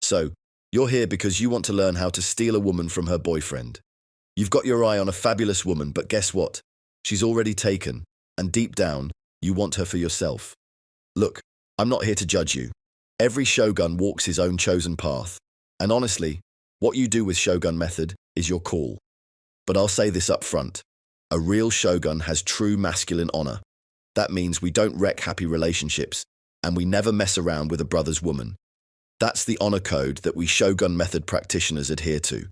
So, you're here because you want to learn how to steal a woman from her boyfriend. You've got your eye on a fabulous woman, but guess what? She's already taken, and deep down, you want her for yourself. Look, I'm not here to judge you. Every shogun walks his own chosen path. And honestly, what you do with Shogun method is your call. But I'll say this up front. A real shogun has true masculine honor. That means we don't wreck happy relationships, and we never mess around with a brother's woman. That's the honor code that we Shogun method practitioners adhere to.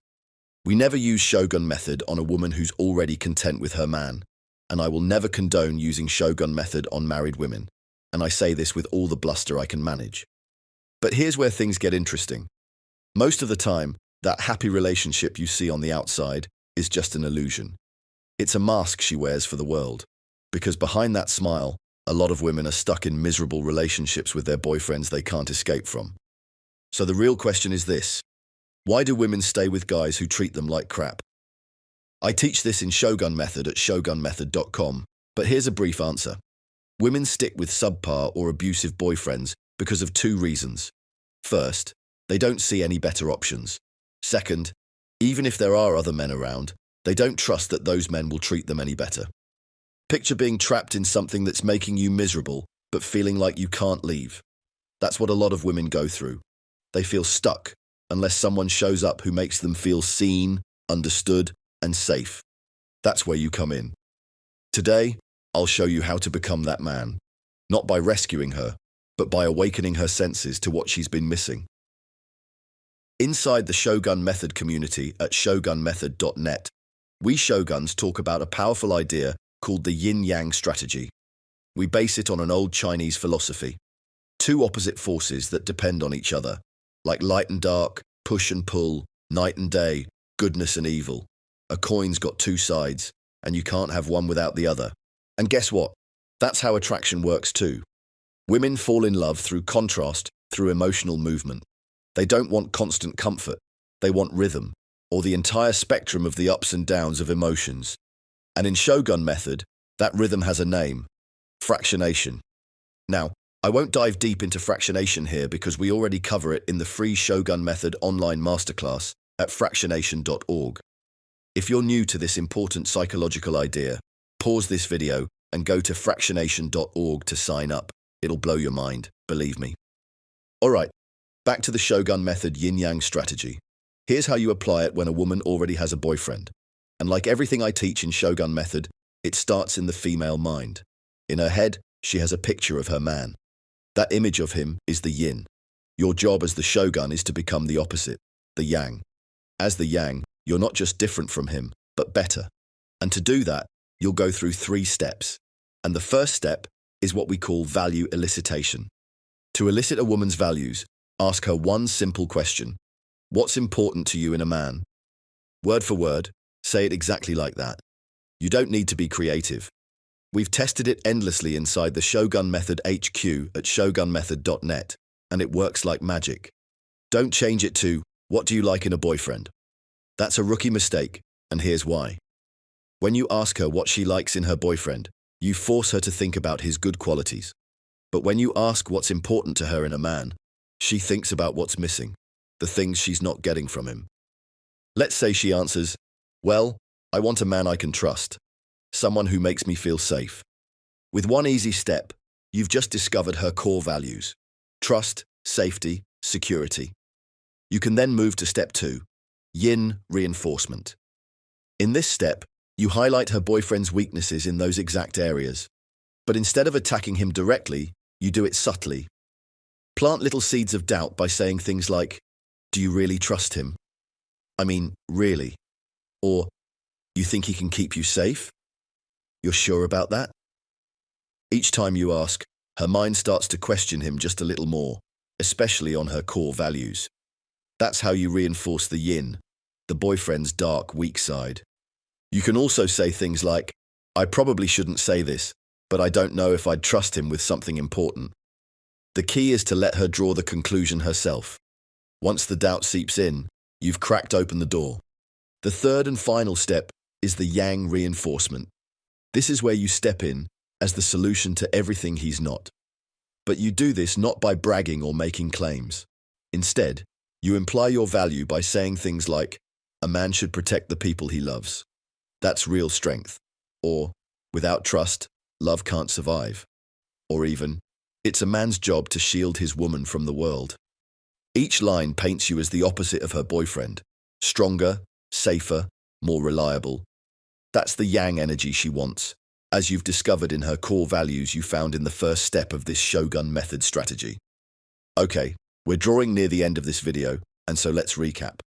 We never use Shogun method on a woman who's already content with her man, and I will never condone using Shogun method on married women, and I say this with all the bluster I can manage. But here's where things get interesting. Most of the time, that happy relationship you see on the outside is just an illusion. It's a mask she wears for the world, because behind that smile, a lot of women are stuck in miserable relationships with their boyfriends they can't escape from. So the real question is this: why do women stay with guys who treat them like crap? I teach this in Shogun Method at shogunmethod.com, but here's a brief answer. Women stick with subpar or abusive boyfriends because of two reasons. First, they don't see any better options. Second, even if there are other men around, they don't trust that those men will treat them any better. Picture being trapped in something that's making you miserable, but feeling like you can't leave. That's what a lot of women go through. They feel stuck unless someone shows up who makes them feel seen, understood, and safe. That's where you come in. Today, I'll show you how to become that man, not by rescuing her, but by awakening her senses to what she's been missing. Inside the Shogun Method community at shogunmethod.net, we Shoguns talk about a powerful idea called the Yin Yang Strategy. We base it on an old Chinese philosophy. Two opposite forces that depend on each other, like light and dark, push and pull, night and day, goodness and evil. A coin's got two sides, and you can't have one without the other. And guess what? That's how attraction works too. Women fall in love through contrast, through emotional movement. They don't want constant comfort. They want rhythm, or the entire spectrum of the ups and downs of emotions. And in Shogun Method, that rhythm has a name: fractionation. Now, I won't dive deep into fractionation here because we already cover it in the free Shogun Method online masterclass at fractionation.org. If you're new to this important psychological idea, pause this video and go to fractionation.org to sign up. It'll blow your mind, believe me. Alright, back to the Shogun Method Yin Yang Strategy. Here's how you apply it when a woman already has a boyfriend. And like everything I teach in Shogun Method, it starts in the female mind. In her head, she has a picture of her man. That image of him is the yin. Your job as the shogun is to become the opposite, the yang. As the yang, you're not just different from him, but better. And to do that, you'll go through 3 steps. And the first step is what we call value elicitation. To elicit a woman's values, ask her one simple question. What's important to you in a man? Word for word, say it exactly like that. You don't need to be creative. We've tested it endlessly inside the Shogun Method HQ at shogunmethod.net, and it works like magic. Don't change it to, what do you like in a boyfriend? That's a rookie mistake, and here's why. When you ask her what she likes in her boyfriend, you force her to think about his good qualities. But when you ask what's important to her in a man, she thinks about what's missing, the things she's not getting from him. Let's say she answers, well, I want a man I can trust. Someone who makes me feel safe. With one easy step, you've just discovered her core values: trust, safety, security. You can then move to step 2, yin reinforcement. In this step, you highlight her boyfriend's weaknesses in those exact areas. But instead of attacking him directly, you do it subtly. Plant little seeds of doubt by saying things like, do you really trust him? I mean, really? Or, you think he can keep you safe? You're sure about that? Each time you ask, her mind starts to question him just a little more, especially on her core values. That's how you reinforce the yin, the boyfriend's dark, weak side. You can also say things like, I probably shouldn't say this, but I don't know if I'd trust him with something important. The key is to let her draw the conclusion herself. Once the doubt seeps in, you've cracked open the door. The third and final step is the yang reinforcement. This is where you step in as the solution to everything he's not. But you do this not by bragging or making claims. Instead, You imply your value by saying things like, a man should protect the people he loves. That's real strength. Or, without trust, love can't survive. Or even, it's a man's job to shield his woman from the world. Each line paints you as the opposite of her boyfriend. Stronger, safer, more reliable. That's the yang energy she wants, as you've discovered in her core values you found in the first step of this Shogun method strategy. Okay, we're drawing near the end of this video, and so let's recap.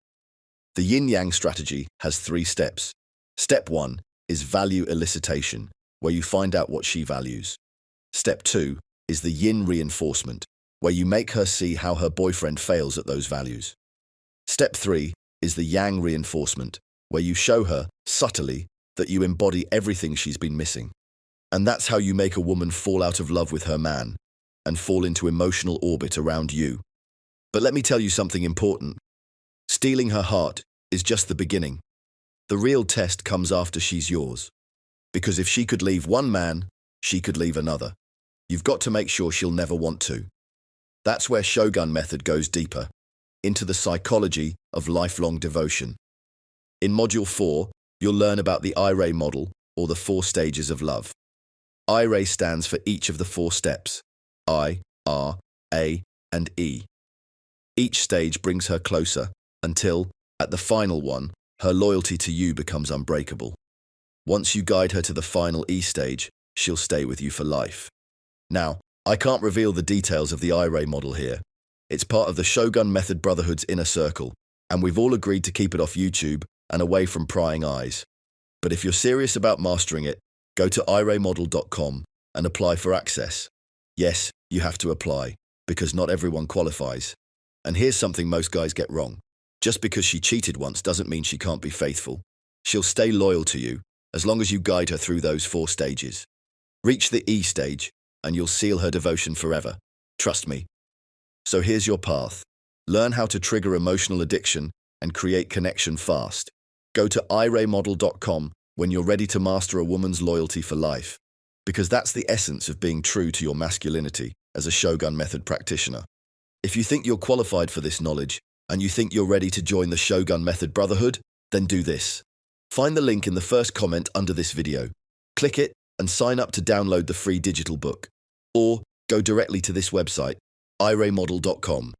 The Yin Yang strategy has 3 steps. Step 1 is value elicitation, where you find out what she values. Step 2 is the Yin reinforcement, where you make her see how her boyfriend fails at those values. Step 3 is the Yang reinforcement, where you show her, subtly, that you embody everything she's been missing. And that's how you make a woman fall out of love with her man and fall into emotional orbit around you. But let me tell you something important. Stealing her heart is just the beginning. The real test comes after she's yours. Because if she could leave one man, she could leave another. You've got to make sure she'll never want to. That's where Shogun method goes deeper, into the psychology of lifelong devotion. In Module 4, you'll learn about the IRA model, or the 4 stages of love. IRA stands for each of the 4 steps, I, R, A, and E. Each stage brings her closer, until, at the final one, her loyalty to you becomes unbreakable. Once you guide her to the final E stage, she'll stay with you for life. Now, I can't reveal the details of the IRA model here. It's part of the Shogun Method Brotherhood's inner circle, and we've all agreed to keep it off YouTube and away from prying eyes. But if you're serious about mastering it, go to iramodel.com and apply for access. Yes, you have to apply, because not everyone qualifies. And here's something most guys get wrong. Just because she cheated once doesn't mean she can't be faithful. She'll stay loyal to you, as long as you guide her through those 4 stages. Reach the E stage, and you'll seal her devotion forever. Trust me. So here's your path. Learn how to trigger emotional addiction and create connection fast. Go to iramodel.com when you're ready to master a woman's loyalty for life, because that's the essence of being true to your masculinity as a Shogun Method practitioner. If you think you're qualified for this knowledge, and you think you're ready to join the Shogun Method Brotherhood, then do this. Find the link in the first comment under this video. Click it and sign up to download the free digital book. Or go directly to this website, iramodel.com.